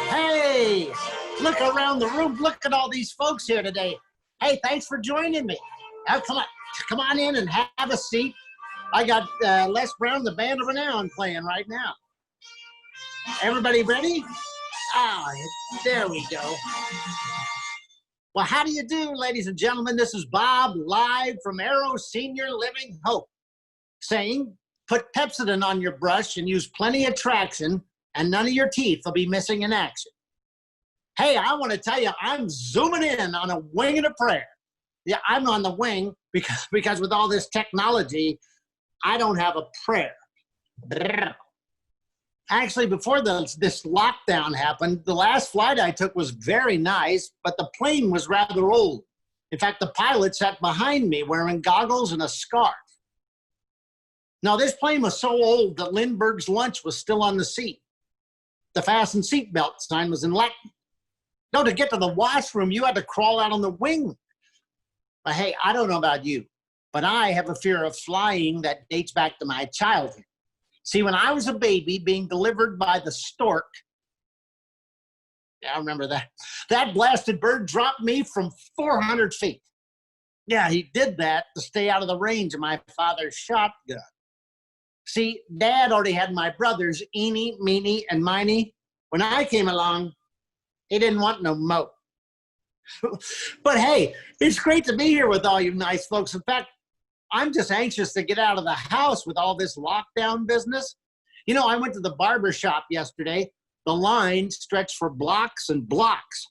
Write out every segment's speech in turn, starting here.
Hey, look around the room. Look at all these folks here today. Hey, thanks for joining me. Now, come on in and have a seat. I got Les Brown, the Band of Renown, playing right now. Everybody ready? Ah, there we go. Well, how do you do, ladies and gentlemen? This is Bob, live from Arrow Senior Living Hope, saying, put Pepsodent on your brush and use plenty of traction, and none of your teeth will be missing in action. Hey, I want to tell you, I'm zooming in on a wing and a prayer. Yeah, I'm on the wing because with all this technology, I don't have a prayer. Actually, before this lockdown happened, the last flight I took was very nice, but the plane was rather old. In fact, the pilot sat behind me wearing goggles and a scarf. Now, this plane was so old that Lindbergh's lunch was still on the seat. The fasten seatbelt sign was in Latin. No, to get to the washroom, you had to crawl out on the wing. But hey, I don't know about you, but I have a fear of flying that dates back to my childhood. See, when I was a baby being delivered by the stork, yeah, I remember that. That blasted bird dropped me from 400 feet. Yeah, he did that to stay out of the range of my father's shotgun. See, Dad already had my brothers, Eenie, Meenie, and Miney. When I came along, he didn't want no mo. But hey, it's great to be here with all you nice folks. In fact, I'm just anxious to get out of the house with all this lockdown business. You know, I went to the barber shop yesterday. The line stretched for blocks and blocks.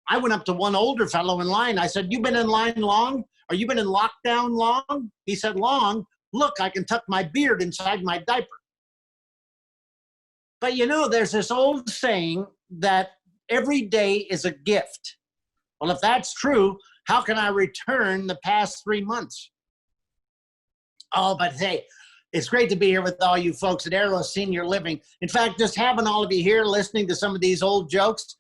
I went up to one older fellow in line. I said, "You been in line long? Or you been in lockdown long?" He said, "Long. Look, I can tuck my beard inside my diaper." But you know, there's this old saying that every day is a gift. Well, if that's true, how can I return the past 3 months? Oh, but hey, it's great to be here with all you folks at Arrow Senior Living. In fact, just having all of you here listening to some of these old jokes,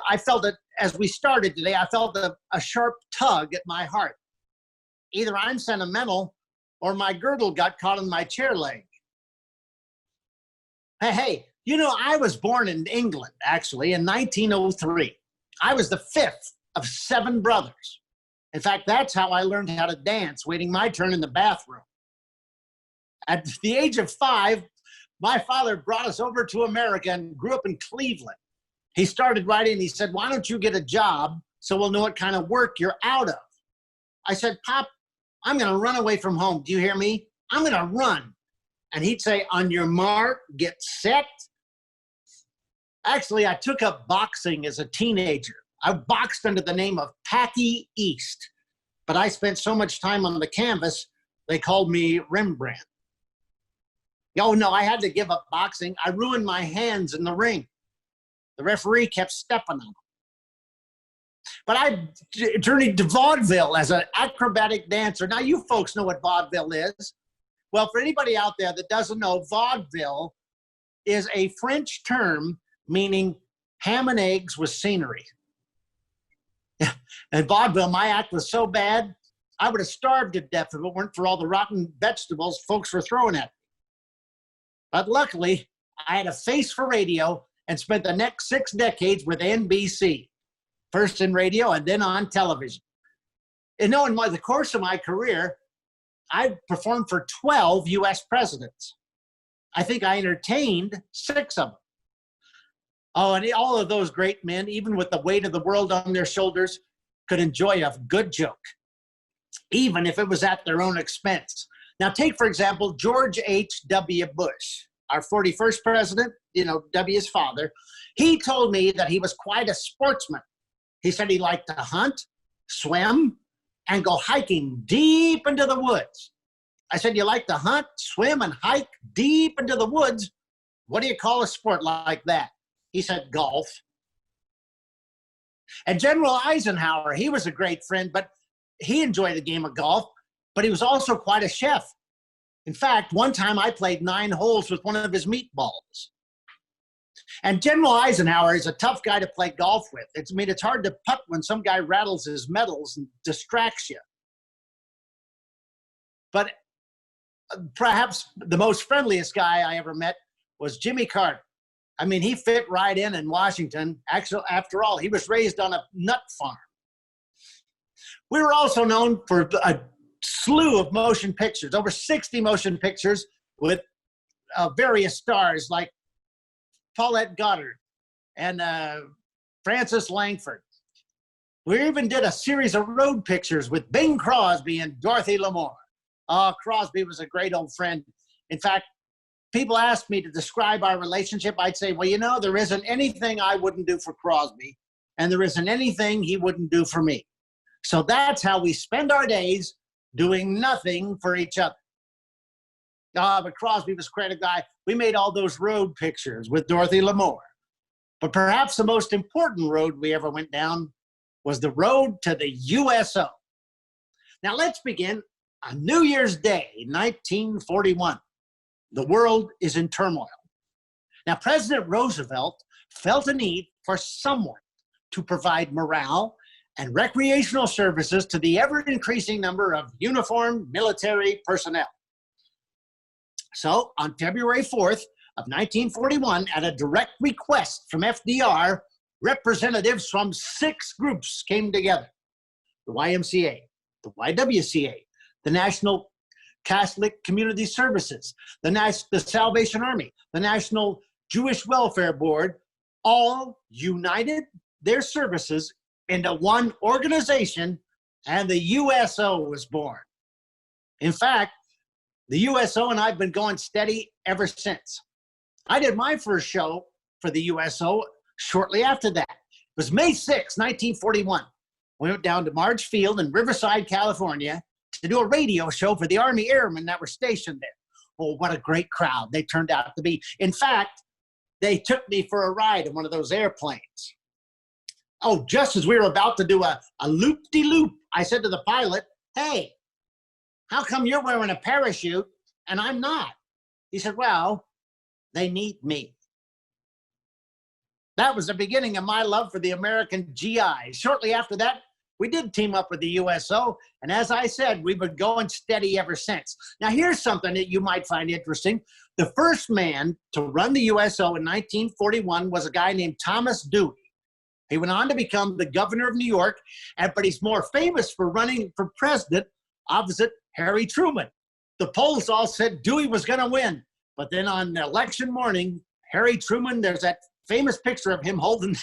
I felt it as we started today. I felt a sharp tug at my heart. Either I'm sentimental or my girdle got caught in my chair leg. Hey, you know, I was born in England, actually, in 1903. I was the fifth of 7 brothers. In fact, that's how I learned how to dance, waiting my turn in the bathroom. At the age of 5, my father brought us over to America and grew up in Cleveland. He started writing, he said, "Why don't you get a job so we'll know what kind of work you're out of?" I said, "Pop, I'm going to run away from home. Do you hear me? I'm going to run." And he'd say, "On your mark, get set." Actually, I took up boxing as a teenager. I boxed under the name of Packy East, but I spent so much time on the canvas, they called me Rembrandt. Oh no, I had to give up boxing. I ruined my hands in the ring. The referee kept stepping on them. But I journeyed to vaudeville as an acrobatic dancer. Now you folks know what vaudeville is. Well, for anybody out there that doesn't know, vaudeville is a French term meaning ham and eggs with scenery. And vaudeville, my act was so bad, I would have starved to death if it weren't for all the rotten vegetables folks were throwing at me. But luckily, I had a face for radio and spent the next 6 decades with NBC, first in radio and then on television. And in the course of my career, I performed for 12 U.S. presidents. I think I entertained 6 of them. Oh, and all of those great men, even with the weight of the world on their shoulders, could enjoy a good joke, even if it was at their own expense. Now, take, for example, George H.W. Bush, our 41st president, you know, W's father. He told me that he was quite a sportsman. He said he liked to hunt, swim, and go hiking deep into the woods. I said, "You like to hunt, swim, and hike deep into the woods? What do you call a sport like that?" He said, "Golf." And General Eisenhower, he was a great friend, but he enjoyed the game of golf, but he was also quite a chef. In fact, one time I played 9 holes with one of his meatballs. And General Eisenhower is a tough guy to play golf with. It's hard to putt when some guy rattles his medals and distracts you. But perhaps the most friendliest guy I ever met was Jimmy Carter. I mean, he fit right in Washington. Actually, after all, he was raised on a nut farm. We were also known for a slew of motion pictures, over 60 motion pictures with various stars like Paulette Goddard and Francis Langford. We even did a series of road pictures with Bing Crosby and Dorothy Lamour. Crosby was a great old friend. In fact, people ask me to describe our relationship. I'd say, well, you know, there isn't anything I wouldn't do for Crosby, and there isn't anything he wouldn't do for me. So that's how we spend our days, doing nothing for each other. But Crosby was quite a guy. We made all those road pictures with Dorothy Lamour. But perhaps the most important road we ever went down was the road to the USO. Now let's begin on New Year's Day, 1941. The world is in turmoil. Now, President Roosevelt felt a need for someone to provide morale and recreational services to the ever-increasing number of uniformed military personnel. So, on February 4th of 1941, at a direct request from FDR, representatives from 6 groups came together: the YMCA, the YWCA, the National Catholic Community Services, the Salvation Army, the National Jewish Welfare Board, all united their services into one organization, and the USO was born. In fact, the USO and I've been going steady ever since. I did my first show for the USO shortly after that. It was May 6, 1941. We went down to Marge Field in Riverside, California, to do a radio show for the Army Airmen that were stationed there. Oh, what a great crowd they turned out to be. In fact, they took me for a ride in one of those airplanes. Oh, just as we were about to do a loop-de-loop, I said to the pilot, "Hey, how come you're wearing a parachute and I'm not?" He said, "Well, they need me." That was the beginning of my love for the American GI. Shortly after that, we did team up with the USO, and as I said, we've been going steady ever since. Now, here's something that you might find interesting. The first man to run the USO in 1941 was a guy named Thomas Dewey. He went on to become the governor of New York, but he's more famous for running for president opposite Harry Truman. The polls all said Dewey was going to win, but then on election morning, Harry Truman, there's that famous picture of him holding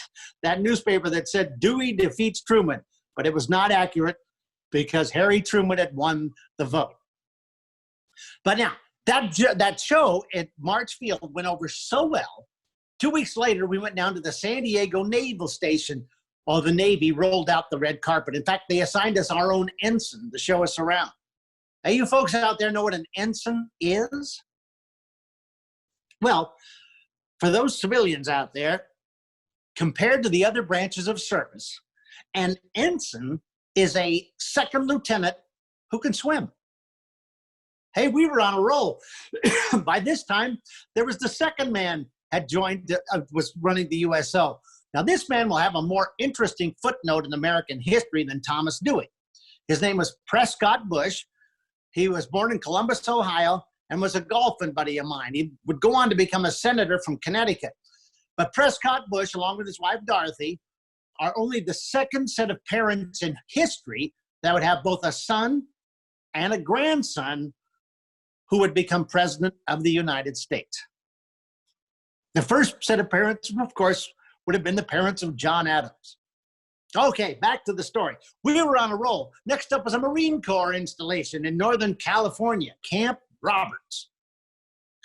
that newspaper that said Dewey defeats Truman. But it was not accurate because Harry Truman had won the vote. But now, that show at March Field went over so well. 2 weeks later, we went down to the San Diego Naval Station while the Navy rolled out the red carpet. In fact, they assigned us our own ensign to show us around. Hey, you folks out there know what an ensign is? Well, for those civilians out there, compared to the other branches of service, an ensign is a second lieutenant who can swim. Hey, we were on a roll. By this time, there was the second man had joined, was running the USO. Now, this man will have a more interesting footnote in American history than Thomas Dewey. His name was Prescott Bush. He was born in Columbus, Ohio, and was a golfing buddy of mine. He would go on to become a senator from Connecticut. But Prescott Bush, along with his wife Dorothy, are only the second set of parents in history that would have both a son and a grandson who would become president of the United States. The first set of parents, of course, would have been the parents of John Adams. Okay, back to the story. We were on a roll. Next up was a Marine Corps installation in Northern California, Camp Roberts.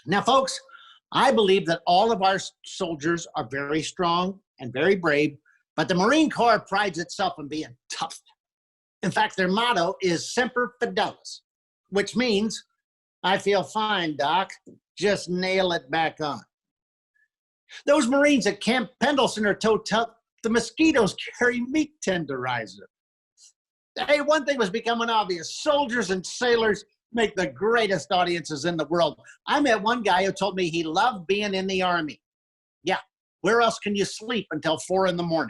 Now, folks, I believe that all of our soldiers are very strong and very brave, but the Marine Corps prides itself on being tough. In fact, their motto is Semper Fidelis, which means, "I feel fine, Doc. Just nail it back on." Those Marines at Camp Pendleton are so tough, the mosquitoes carry meat tenderizer. Hey, one thing was becoming obvious. Soldiers and sailors make the greatest audiences in the world. I met one guy who told me he loved being in the Army. Yeah, where else can you sleep until 4 a.m?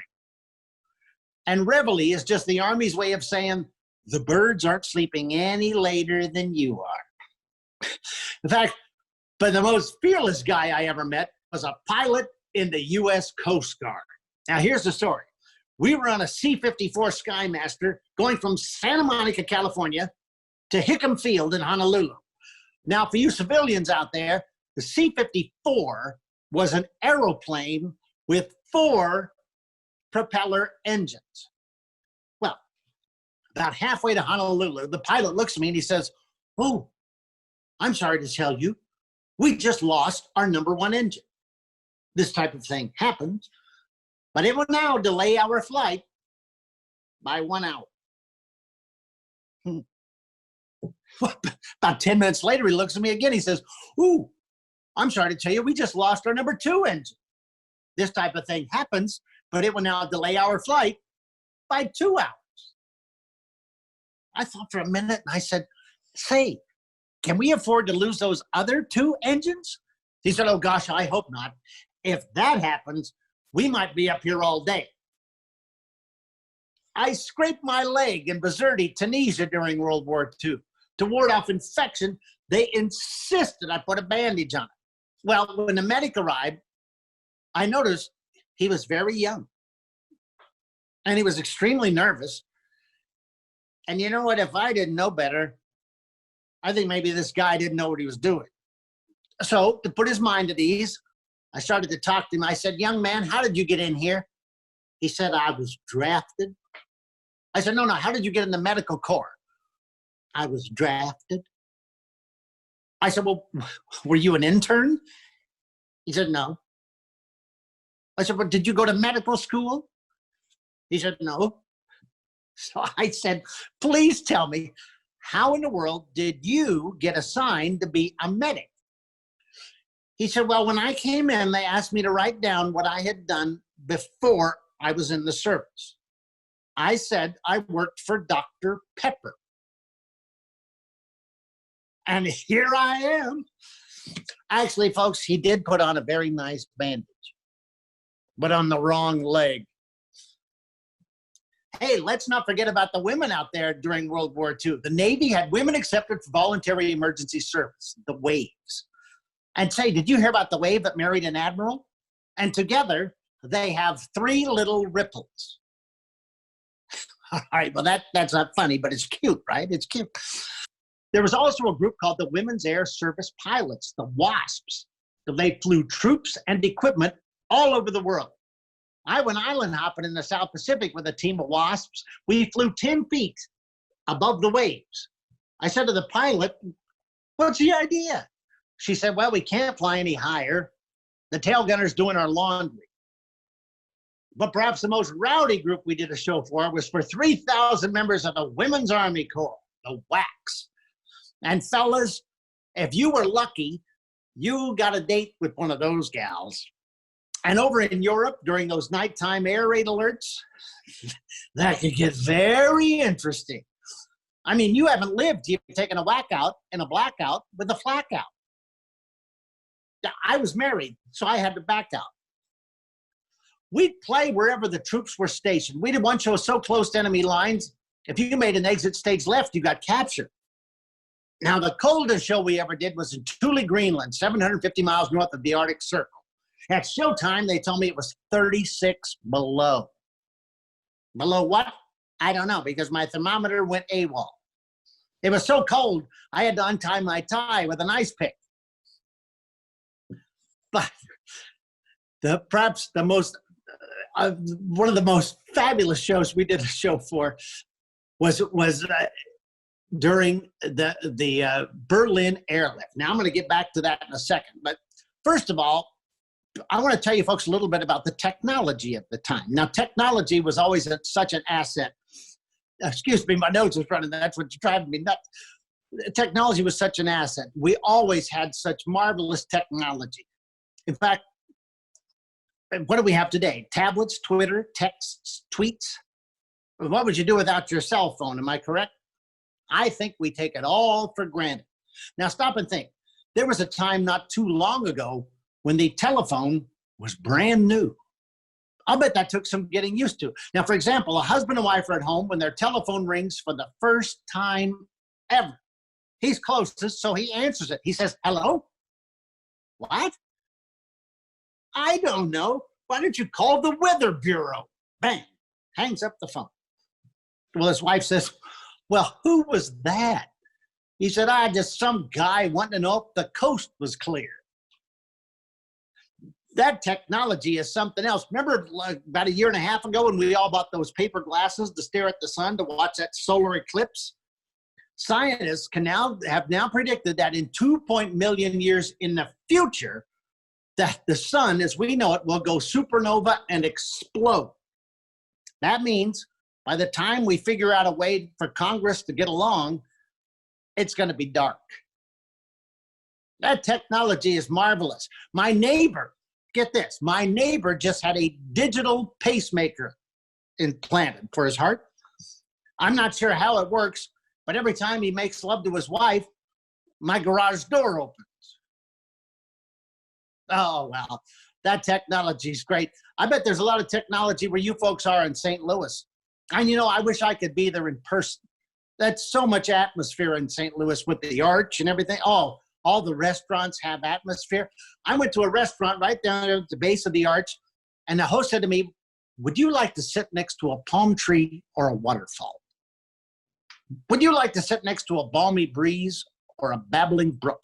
And reveille is just the Army's way of saying, the birds aren't sleeping any later than you are. In fact, but the most fearless guy I ever met was a pilot in the U.S. Coast Guard. Now, here's the story. We were on a C-54 Skymaster going from Santa Monica, California to Hickam Field in Honolulu. Now, for you civilians out there, the C-54 was an aeroplane with 4 propeller engines. Well, about halfway to Honolulu, the pilot looks at me and he says, "Oh, I'm sorry to tell you, we just lost our number 1 engine. This type of thing happens, but it will now delay our flight by 1 hour." About 10 minutes later, he looks at me again. He says, "Ooh, I'm sorry to tell you, we just lost our number 2 engine. This type of thing happens, but it will now delay our flight by 2 hours." I thought for a minute and I said, "Say, can we afford to lose those other 2 engines?" He said, "Oh gosh, I hope not. If that happens, we might be up here all day." I scraped my leg in Bizerti, Tunisia during World War II. To ward off infection, they insisted I put a bandage on it. Well, when the medic arrived, I noticed he was very young. And he was extremely nervous. And you know what? If I didn't know better, I think maybe this guy didn't know what he was doing. So to put his mind at ease, I started to talk to him. I said, "Young man, how did you get in here?" He said, "I was drafted." I said, No, how did you get in the medical corps?" "I was drafted." I said, "Well, were you an intern?" He said, "No." I said, "Well, did you go to medical school?" He said, "No." So I said, "Please tell me, how in the world did you get assigned to be a medic?" He said, "Well, when I came in, they asked me to write down what I had done before I was in the service. I said I worked for Dr. Pepper. And here I am." Actually, folks, he did put on a very nice bandage, but on the wrong leg. Hey, let's not forget about the women out there during World War II. The Navy had women accepted for voluntary emergency service, the Waves. And say, did you hear about the Wave that married an admiral? And together, they have 3 little ripples. All right, well, that's not funny, but it's cute, right? It's cute. There was also a group called the Women's Air Service Pilots, the WASPs. They flew troops and equipment all over the world. I went island hopping in the South Pacific with a team of WASPs. We flew 10 feet above the waves. I said to the pilot, "What's the idea?" She said, "Well, we can't fly any higher. The tail gunner's doing our laundry." But perhaps the most rowdy group we did a show for was for 3,000 members of the Women's Army Corps, the WACs. And fellas, if you were lucky, you got a date with one of those gals. And over in Europe, during those nighttime air raid alerts, that could get very interesting. I mean, you haven't lived, you've taken a whack out and a blackout with a flack out. I was married, so I had to back out. We'd play wherever the troops were stationed. We did one show so close to enemy lines, if you made an exit stage left, you got captured. Now, the coldest show we ever did was in Thule, Greenland, 750 miles north of the Arctic Circle. At showtime, they told me it was 36 below. Below what? I don't know, because my thermometer went AWOL. It was so cold, I had to untie my tie with an ice pick. But perhaps the most, one of the most fabulous shows we did a show for was during the Berlin airlift. Now, I'm going to get back to that in a second. But first of all, I want to tell you folks a little bit about the technology at the time. Now, technology was always such an asset. Excuse me, my nose is running. That's what's driving me nuts. Technology was such an asset. We always had such marvelous technology. In fact, what do we have today? Tablets, Twitter, texts, tweets. What would you do without your cell phone? Am I correct? I think we take it all for granted. Now, stop and think. There was a time not too long ago when the telephone was brand new. I'll bet that took some getting used to. Now, for example, a husband and wife are at home when their telephone rings for the first time ever. He's closest, so he answers it. He says, "Hello?" "What?" I don't know. Why don't you call the Weather Bureau? Bang, hangs up the phone. Well, his wife says, well, who was that? He said, just some guy wanting to know if the coast was clear. That technology is something else. Remember about a year and a half ago when we all bought those paper glasses to stare at the sun to watch that solar eclipse? Scientists have now predicted that in 2 million years in the future, that the sun, as we know it, will go supernova and explode. That means by the time we figure out a way for Congress to get along, it's going to be dark. That technology is marvelous. My neighbor, get this, my neighbor just had a digital pacemaker implanted for his heart. I'm not sure how it works, but every time he makes love to his wife, my garage door opens. Oh, well, that technology is great. I bet there's a lot of technology where you folks are in St. Louis. And, I wish I could be there in person. That's so much atmosphere in St. Louis with the arch and everything. Oh, all the restaurants have atmosphere. I went to a restaurant right down there at the base of the arch, and the host said to me, would you like to sit next to a palm tree or a waterfall? Would you like to sit next to a balmy breeze or a babbling brook?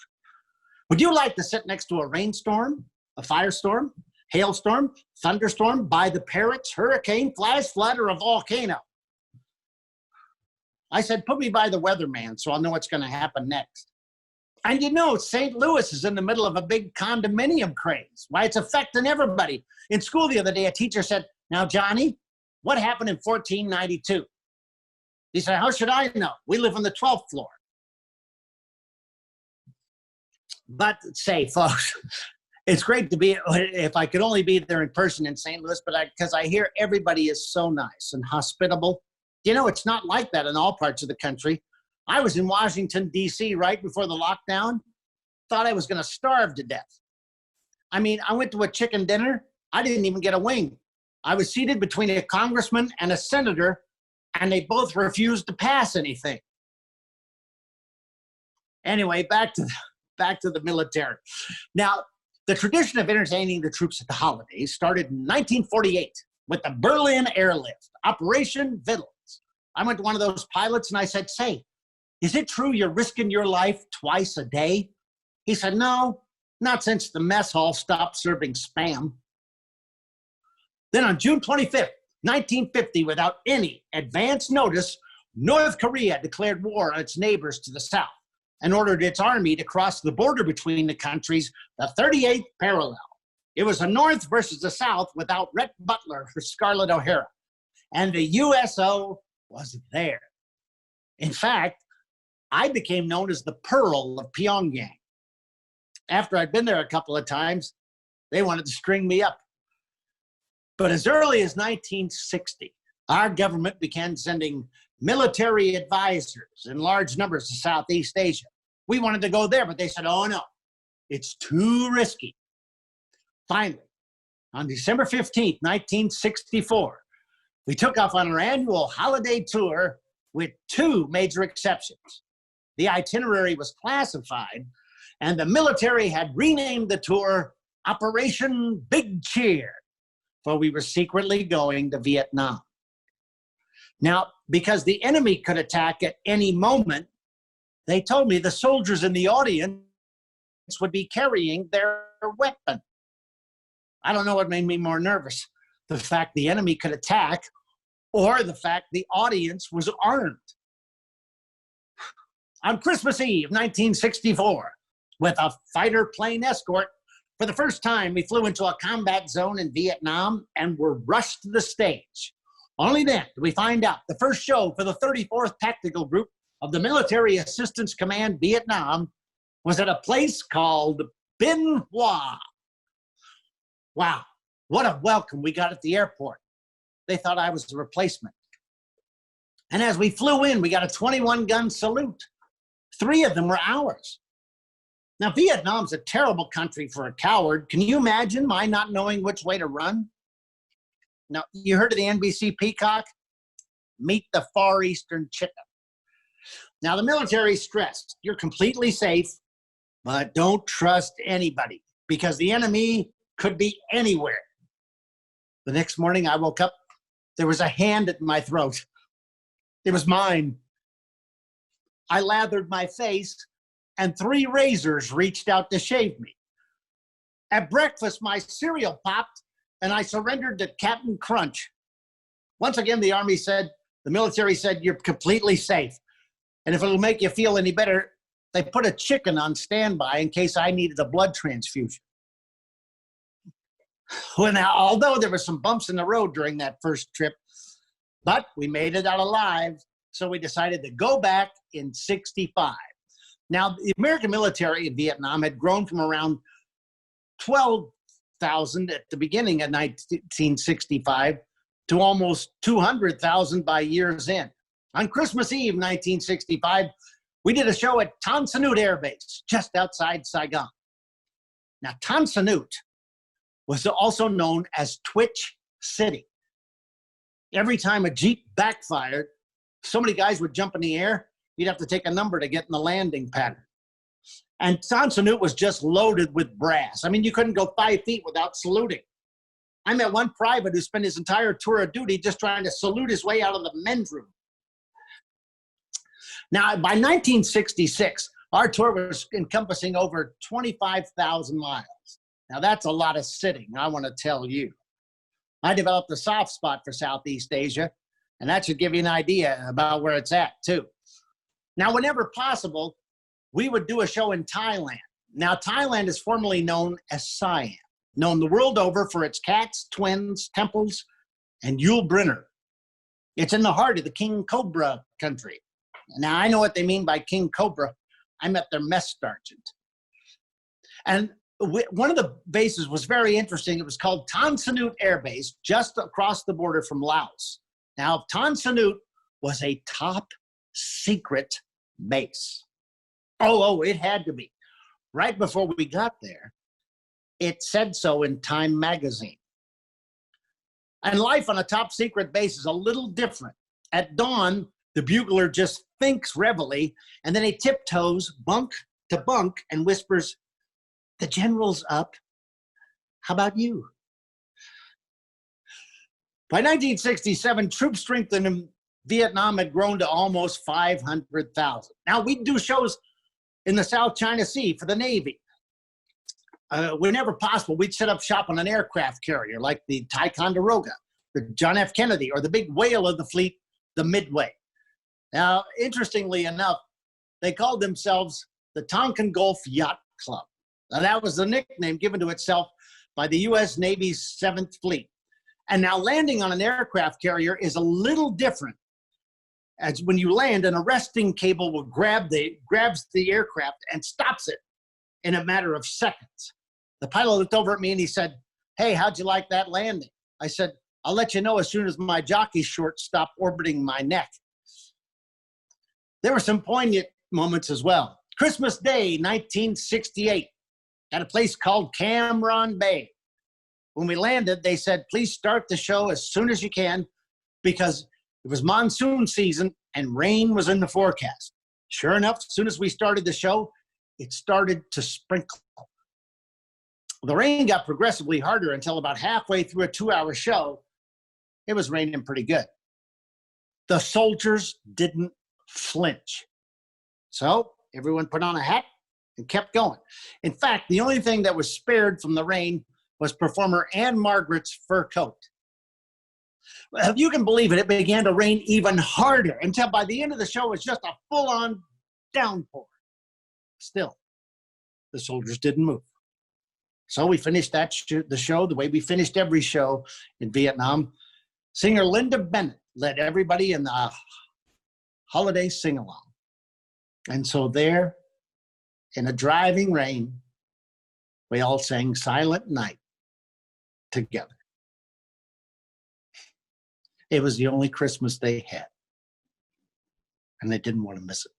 Would you like to sit next to a rainstorm, a firestorm, hailstorm, thunderstorm, by the parrots, hurricane, flash flood, or a volcano? I said, put me by the weatherman so I'll know what's going to happen next. And St. Louis is in the middle of a big condominium craze. Why, it's affecting everybody. In school the other day, a teacher said, now, Johnny, what happened in 1492? He said, how should I know? We live on the 12th floor. But say, folks, it's great to be, if I could only be there in person in St. Louis, but because I hear everybody is so nice and hospitable. It's not like that in all parts of the country. I was in Washington, D.C. right before the lockdown. Thought I was going to starve to death. I went to a chicken dinner. I didn't even get a wing. I was seated between a congressman and a senator, and they both refused to pass anything. Anyway, back to the military. Now, the tradition of entertaining the troops at the holidays started in 1948 with the Berlin Airlift, Operation Vittles. I went to one of those pilots and I said, say, is it true you're risking your life twice a day? He said, no, not since the mess hall stopped serving Spam. Then on June 25th, 1950, without any advance notice, North Korea declared war on its neighbors to the south and ordered its army to cross the border between the countries, the 38th parallel. It was the North versus the South without Rhett Butler or Scarlett O'Hara. And the USO was there. In fact, I became known as the Pearl of Pyongyang. After I'd been there a couple of times, they wanted to string me up. But as early as 1960, our government began sending military advisors in large numbers to Southeast Asia. We wanted to go there, but they said, oh no, it's too risky. Finally, on December 15th, 1964, we took off on our annual holiday tour with two major exceptions. The itinerary was classified, and the military had renamed the tour Operation Big Cheer, for we were secretly going to Vietnam. Now, because the enemy could attack at any moment, they told me the soldiers in the audience would be carrying their weapon. I don't know what made me more nervous, the fact the enemy could attack or the fact the audience was armed. On Christmas Eve, 1964, with a fighter plane escort, for the first time, we flew into a combat zone in Vietnam and were rushed to the stage. Only then did we find out the first show for the 34th Tactical Group of the Military Assistance Command Vietnam was at a place called Bin Hoa. Wow, what a welcome we got at the airport. They thought I was a replacement. And as we flew in, we got a 21-gun salute. 3 of them were ours. Now, Vietnam's a terrible country for a coward. Can you imagine my not knowing which way to run? Now, you heard of the NBC Peacock? Meet the Far Eastern Chicken. Now, the military stressed, you're completely safe, but don't trust anybody because the enemy could be anywhere. The next morning I woke up, there was a hand at my throat. It was mine. I lathered my face, and 3 razors reached out to shave me. At breakfast, my cereal popped, and I surrendered to Captain Crunch. Once again, the military said, you're completely safe. And if it'll make you feel any better, they put a chicken on standby in case I needed a blood transfusion. Well, now, although there were some bumps in the road during that first trip, but we made it out alive, so we decided to go back in 65. Now, the American military in Vietnam had grown from around 12,000 at the beginning of 1965 to almost 200,000 by year's end. On Christmas Eve, 1965, we did a show at Tan Son Nhut Air Base, just outside Saigon. Now, Tan Son Nhut was also known as Twitch City. Every time a Jeep backfired, so many guys would jump in the air, you'd have to take a number to get in the landing pattern. And Tan Son Nhut was just loaded with brass. I mean, you couldn't go 5 feet without saluting. I met one private who spent his entire tour of duty just trying to salute his way out of the men's room. Now, by 1966, our tour was encompassing over 25,000 miles. Now, that's a lot of sitting, I want to tell you. I developed a soft spot for Southeast Asia, and that should give you an idea about where it's at, too. Now, whenever possible, we would do a show in Thailand. Now, Thailand is formerly known as Siam, known the world over for its cats, twins, temples, and Yul Brynner. It's in the heart of the King Cobra country. Now, I know what they mean by King Cobra. I met their mess sergeant. And one of the bases was very interesting. It was called Tan Son Nhut Air Base, just across the border from Laos. Now, Tan Son Nhut was a top secret base. Oh, it had to be. Right before we got there, it said so in Time magazine. And life on a top secret base is a little different. At dawn, the bugler just thinks reveille, and then he tiptoes bunk to bunk and whispers, "The general's up. How about you?" By 1967, troop strength in Vietnam had grown to almost 500,000. Now, we'd do shows in the South China Sea for the Navy. Whenever possible, we'd set up shop on an aircraft carrier like the Ticonderoga, the John F. Kennedy, or the big whale of the fleet, the Midway. Now, interestingly enough, they called themselves the Tonkin Gulf Yacht Club. Now, that was the nickname given to itself by the U.S. Navy's 7th Fleet. And now landing on an aircraft carrier is a little different. As when you land, an arresting cable will grabs the aircraft and stops it in a matter of seconds. The pilot looked over at me and he said, "Hey, how'd you like that landing?" I said, "I'll let you know as soon as my jockey shorts stop orbiting my neck." There were some poignant moments as well. Christmas Day, 1968, at a place called Cam Ranh Bay. When we landed, they said, "Please start the show as soon as you can," because it was monsoon season and rain was in the forecast. Sure enough, as soon as we started the show, it started to sprinkle. The rain got progressively harder until about halfway through a 2-hour show, it was raining pretty good. The soldiers didn't flinch. So everyone put on a hat and kept going. In fact, the only thing that was spared from the rain was performer Ann Margaret's fur coat. Well, if you can believe it, it began to rain even harder until by the end of the show, it was just a full-on downpour. Still, the soldiers didn't move. So we finished the show the way we finished every show in Vietnam. Singer Linda Bennett led everybody in the holiday sing-along. And so there, in a driving rain, we all sang Silent Night together. It was the only Christmas they had, and they didn't want to miss it.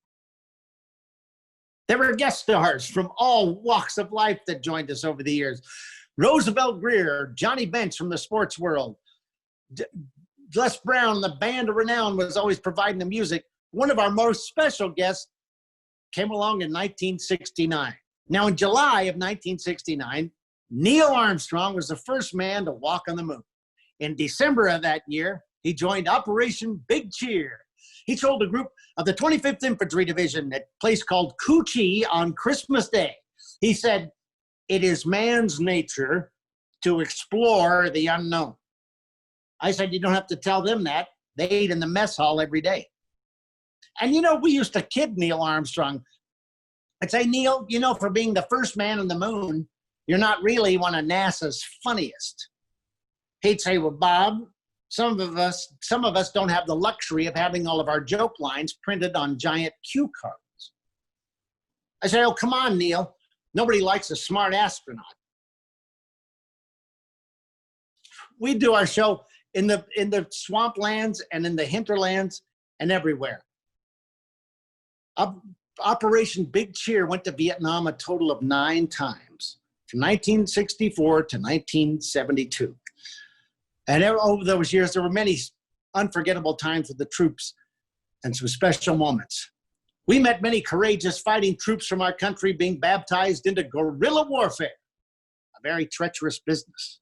There were guest stars from all walks of life that joined us over the years. Roosevelt Greer, Johnny Bench from the sports world, Les Brown, the band of renown, was always providing the music. One of our most special guests came along in 1969. Now, in July of 1969, Neil Armstrong was the first man to walk on the moon. In December of that year, he joined Operation Big Cheer. He told a group of the 25th Infantry Division at a place called Cu Chi on Christmas Day. He said, "It is man's nature to explore the unknown." I said, "You don't have to tell them that. They ate in the mess hall every day." And you know, we used to kid Neil Armstrong. I'd say, "Neil, you know, for being the first man on the moon, you're not really one of NASA's funniest." He'd say, "Well, Bob, some of us don't have the luxury of having all of our joke lines printed on giant cue cards." I say, "Oh, come on, Neil. Nobody likes a smart astronaut." We do our show in the swamplands and in the hinterlands and everywhere. Operation Big Cheer went to Vietnam a total of 9 times, from 1964 to 1972. And over those years, there were many unforgettable times with the troops and some special moments. We met many courageous fighting troops from our country being baptized into guerrilla warfare, a very treacherous business.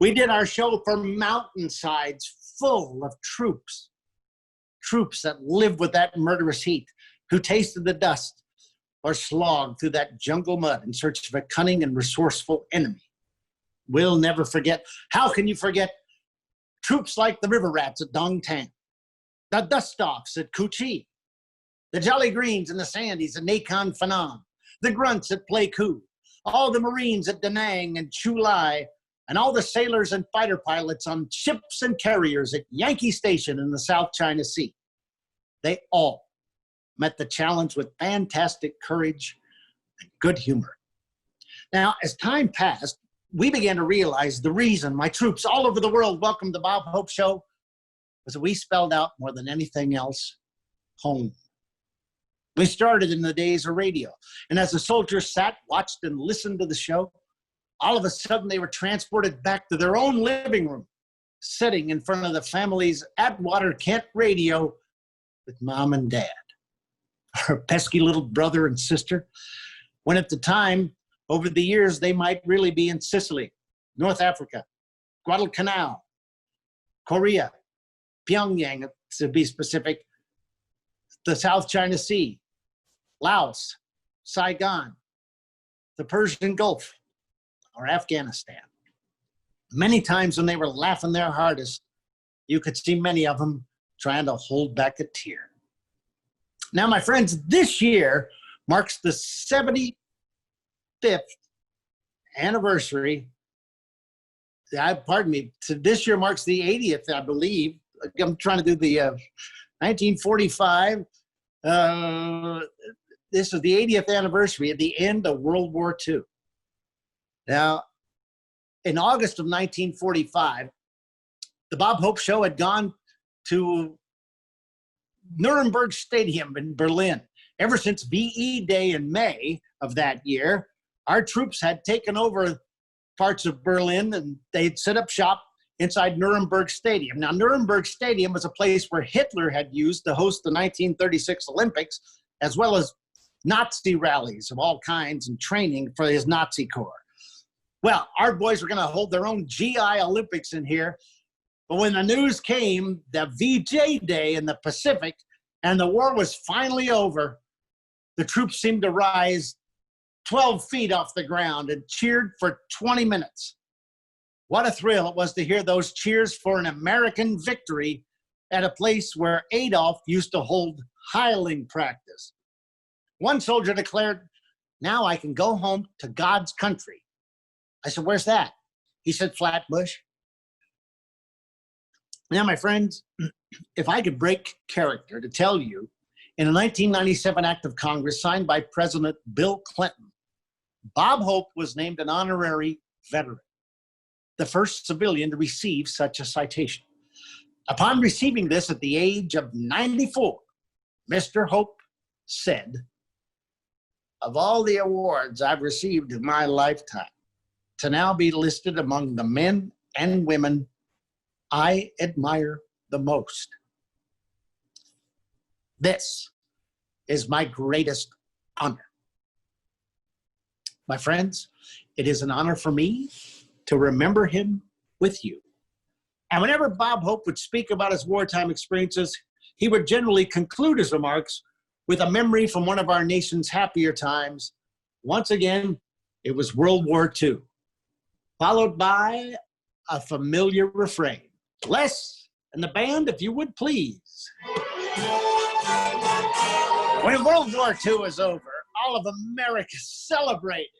We did our show for mountainsides full of troops that lived with that murderous heat, who tasted the dust or slogged through that jungle mud in search of a cunning and resourceful enemy. We'll never forget. How can you forget troops like the River Rats at Dong Tang, the Dust-Offs at Cu Chi, the Jolly Greens and the Sandies at Nakhon Phanom, the Grunts at Pleiku, all the Marines at Da Nang and Chu Lai, and all the sailors and fighter pilots on ships and carriers at Yankee Station in the South China Sea. They all met the challenge with fantastic courage and good humor. Now, as time passed, we began to realize the reason my troops all over the world welcomed the Bob Hope Show was that we spelled out more than anything else, home. We started in the days of radio, and as the soldiers sat, watched, and listened to the show, all of a sudden they were transported back to their own living room, sitting in front of the family's Atwater Kent radio with mom and dad, our pesky little brother and sister, when at the time, over the years, they might really be in Sicily, North Africa, Guadalcanal, Korea, Pyongyang, to be specific, the South China Sea, Laos, Saigon, the Persian Gulf, or Afghanistan. Many times when they were laughing their hardest, you could see many of them trying to hold back a tear. Now, my friends, this year marks the 75th anniversary. Pardon me. So this year marks the 80th, I believe. I'm trying to do the 1945. This is the 80th anniversary at the end of World War II. Now, in August of 1945, the Bob Hope Show had gone to Nuremberg Stadium in Berlin. Ever since VE Day in May of that year, our troops had taken over parts of Berlin and they'd set up shop inside Nuremberg Stadium. Now, Nuremberg Stadium was a place where Hitler had used to host the 1936 Olympics, as well as Nazi rallies of all kinds and training for his Nazi Corps. Well, our boys were going to hold their own GI Olympics in here. But when the news came, the VJ Day in the Pacific, and the war was finally over, the troops seemed to rise 12 feet off the ground and cheered for 20 minutes. What a thrill it was to hear those cheers for an American victory at a place where Adolf used to hold hireling practice. One soldier declared, "Now I can go home to God's country." I said, "Where's that?" He said, "Flatbush." Now, my friends, if I could break character to tell you, in a 1997 act of Congress signed by President Bill Clinton, Bob Hope was named an honorary veteran, the first civilian to receive such a citation. Upon receiving this at the age of 94, Mr. Hope said, "Of all the awards I've received in my lifetime, to now be listed among the men and women I admire the most, this is my greatest honor." My friends, It is an honor for me to remember him with you. And whenever Bob Hope would speak about his wartime experiences, he would generally conclude his remarks with a memory from one of our nation's happier times. Once again, it was World War II, followed by a familiar refrain. Les and the band, if you would please. When World War II was over, all of America celebrated.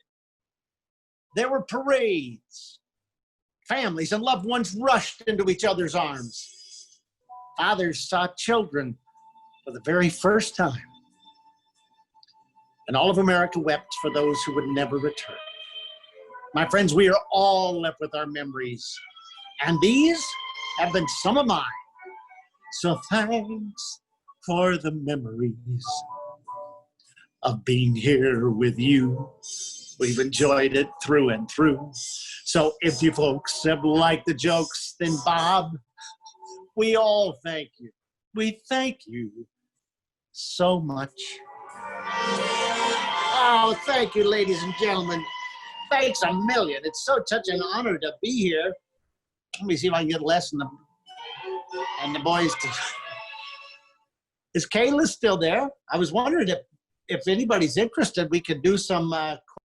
There were parades. Families and loved ones rushed into each other's arms. Fathers saw children for the very first time. And all of America wept for those who would never return. My friends, we are all left with our memories. And these have been some of mine. So thanks for the memories of being here with you. We've enjoyed it through and through. So if you folks have liked the jokes, then Bob, we all thank you. We thank you so much. Oh, thank you, ladies and gentlemen. Thanks a million. It's such an honor to be here. Let me see if I can get Les and the boys to... Is Kayla still there? I was wondering if anybody's interested, we could do some